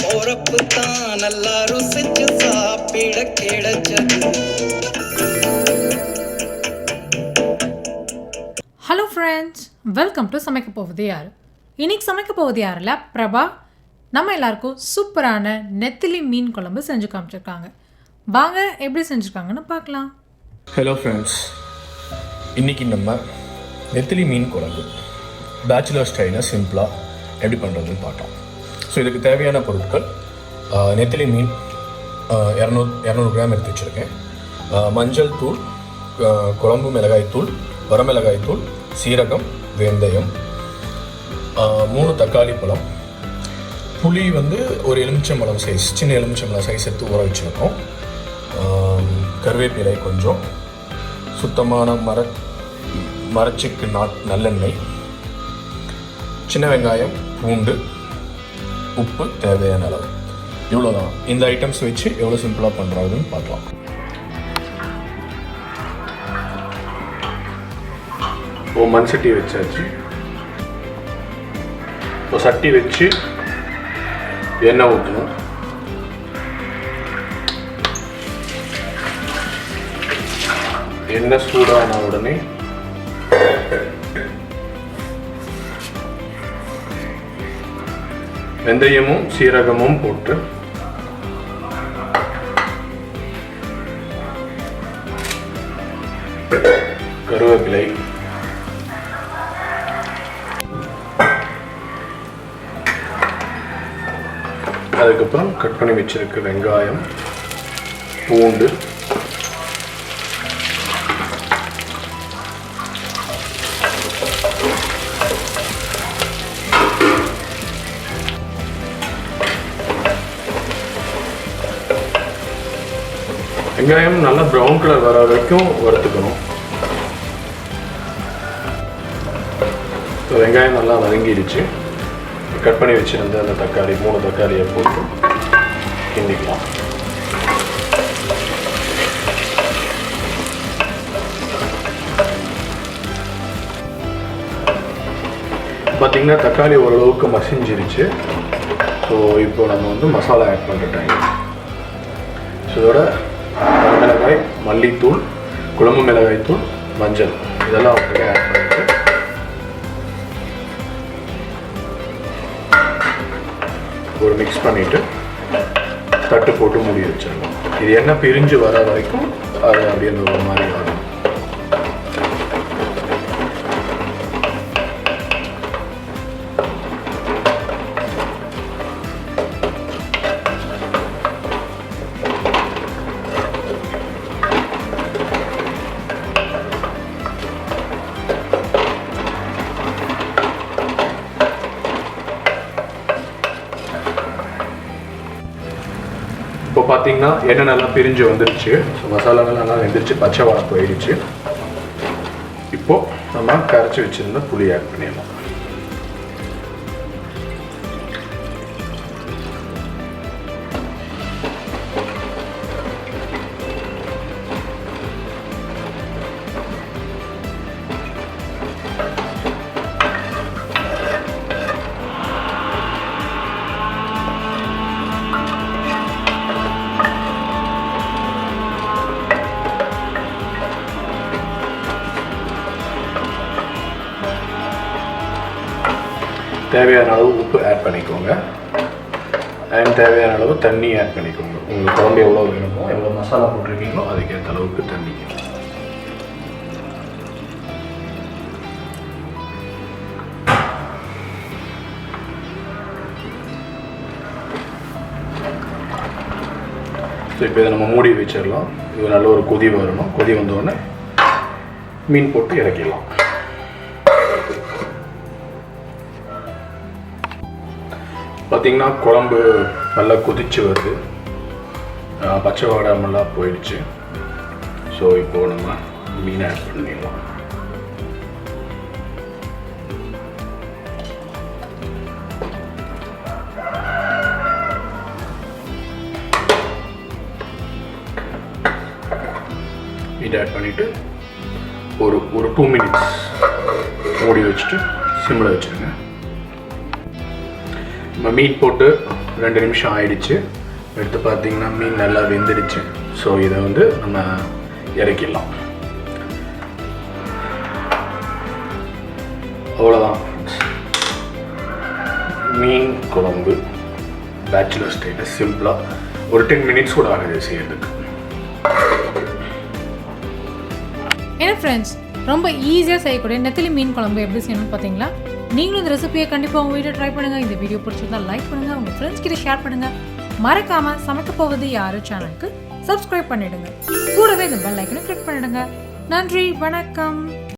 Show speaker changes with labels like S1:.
S1: போறப்பு தான் நல்லா ருசிச்சு சாப்பிட கிடைச்சது.
S2: ஹலோ ஃப்ரெண்ட்ஸ், வெல்கம் டு சமைக்க போவது யார். இன்றைக்கி சமைக்க போவது யாரில் பிரபா நம்ம எல்லாருக்கும் சூப்பரான நெத்திலி மீன் குழம்பு செஞ்சு காமிச்சிருக்காங்க. வாங்க எப்படி செஞ்சுருக்காங்கன்னு பார்க்கலாம்.
S3: ஹலோ ஃப்ரெண்ட்ஸ், இன்றைக்கி நம்ம நெத்திலி மீன் குழம்பு பேச்சுலர் ஸ்டைலில் சிம்பிளாக எப்படி பண்ணுறதுன்னு பார்த்தோம். ஸோ இதுக்கு தேவையான பொருட்கள் நெத்திலி மீன் 200 கிராம் எடுத்து வச்சுருக்கேன். மஞ்சள் தூள், குழம்பு மிளகாய் தூள், வரமிளகாய் தூள், சீரகம், வெந்தயம், 3 தக்காளி பழம், புளி வந்து ஒரு எலுமிச்சம்பழம் சைஸ், சின்ன எலுமிச்சம்பழம் சைஸ் எடுத்து ஊற வச்சுருக்கோம். கருவேப்பிலை கொஞ்சம், சுத்தமான மரச்சிக்கு நல்லெண்ணெய், சின்ன வெங்காயம், பூண்டு, உப்பு தேவையான அளவு. இவ்வளோதான். இந்த ஐட்டம்ஸ் வச்சு எவ்வளோ சிம்பிளாக பண்ணுறாங்கன்னு பார்க்கலாம். மண் சட்டி வச்சாச்சு. இப்போ சட்டி வச்சு எண்ணெய் ஊற்றணும். எண்ணெய் சூடான உடனே வெந்தயமும் சீரகமும் போட்டு கருவேப்பிலை, அதுக்கப்புறம் கட் பண்ணி வச்சிருக்க வெங்காயம், பூண்டு, வெங்காயம் நல்லா ப்ரௌன் கலர் வர வரைக்கும் வறுத்துக்கணும். வெங்காயம் நல்லா வதங்கிடுச்சு. கட் பண்ணி வச்சுருந்த அந்த தக்காளி, 3 தக்காளியை போட்டு கிண்டிக்கலாம். பார்த்திங்கன்னா தக்காளி ஓரளவுக்கு மசிஞ்சிருச்சு. ஸோ இப்போ நம்ம வந்து மசாலா ஆட் பண்ணுற டைம். ஸோ இதோட மிளகாய், மல்லித்தூள், குழம்பு மிளகாய் தூள், மஞ்சள் இதெல்லாம் அப்படியே ஆட் பண்ணிட்டு ஒரு மிக்ஸ் பண்ணிவிட்டு தட்டு போட்டு மூடி வச்சிடலாம். இது எண்ணெய் பிரிஞ்சு வர வரைக்கும் அது அப்படியே ஒரு மாதிரி வரும். இப்போ பார்த்தீங்கன்னா எண்ணெய் நல்லா பிரிஞ்சு வந்துடுச்சு. ஸோ மசாலாலாம் நல்லா வெந்துருச்சு, பச்சை வாடை போயிடுச்சு. இப்போது நம்ம கரைச்சி வச்சுருந்த புளி ஆட் பண்ணிடலாம். தேவையான அளவு உப்பு ஆட் பண்ணிக்கோங்க. அண்ட் தேவையான அளவு தண்ணி ஆட் பண்ணிக்கோங்க. உங்களுக்கு குழம்பு எவ்வளோ வேணுமோ, எவ்வளோ மசாலா போட்டிருக்கீங்களோ அதுக்கேற்ற அளவுக்கு தண்ணி. ஸோ இப்போ இதை நம்ம மூடி வச்சிடலாம். இது நல்ல ஒரு கொதி வரணும். கொதி வந்தோடனே மீன் போட்டு இறக்கிடலாம். பார்த்திங்கன்னா குழம்பு நல்லா கொதிச்சு வருது, பச்சை வாடாமெல்லாம் போயிடுச்சு. ஸோ இப்போது நம்ம மீன் ஆட் பண்ணிடலாம். மீன் ஆட் பண்ணிவிட்டு ஒரு 2 மினிட்ஸ் மூடி வச்சுட்டு சிம்மில் வச்சுருங்க. நம்ம மீன் போட்டு 2 நிமிஷம் ஆயிடுச்சு. எடுத்து பார்த்தீங்கன்னா மீன் நல்லா வெந்துடுச்சு. ஸோ இதை வந்து நம்ம இறக்கிடலாம். அவ்வளோதான். மீன் குழம்பு பேச்சுலர் ஸ்டைலில் சிம்பிளாக ஒரு 10 மினிட்ஸ் கூட ஆகுது செய்யறதுக்கு.
S2: ஏன்னா ஃப்ரெண்ட்ஸ், ரொம்ப ஈஸியாக செய்யக்கூடிய நெத்திலி மீன் குழம்பு எப்படி செய்யணும்னு பார்த்தீங்களா? நீங்களும் இந்த ரெசிபியை கண்டிப்பாக உங்கள் வீட்டில் ட்ரை பண்ணுங்கள். இந்த வீடியோ பிடிச்சிருந்தா லைக் பண்ணுங்கள், உங்கள் ஃப்ரெண்ட்ஸ் கிட்ட ஷேர் பண்ணுங்கள். மறக்காமல் சமைக்க போவது யாரு சேனலுக்கு சப்ஸ்கிரைப் பண்ணிவிடுங்க. கூடவே இந்த பெல் ஐக்கனை கிளிக் பண்ணிவிடுங்க. நன்றி, வணக்கம்.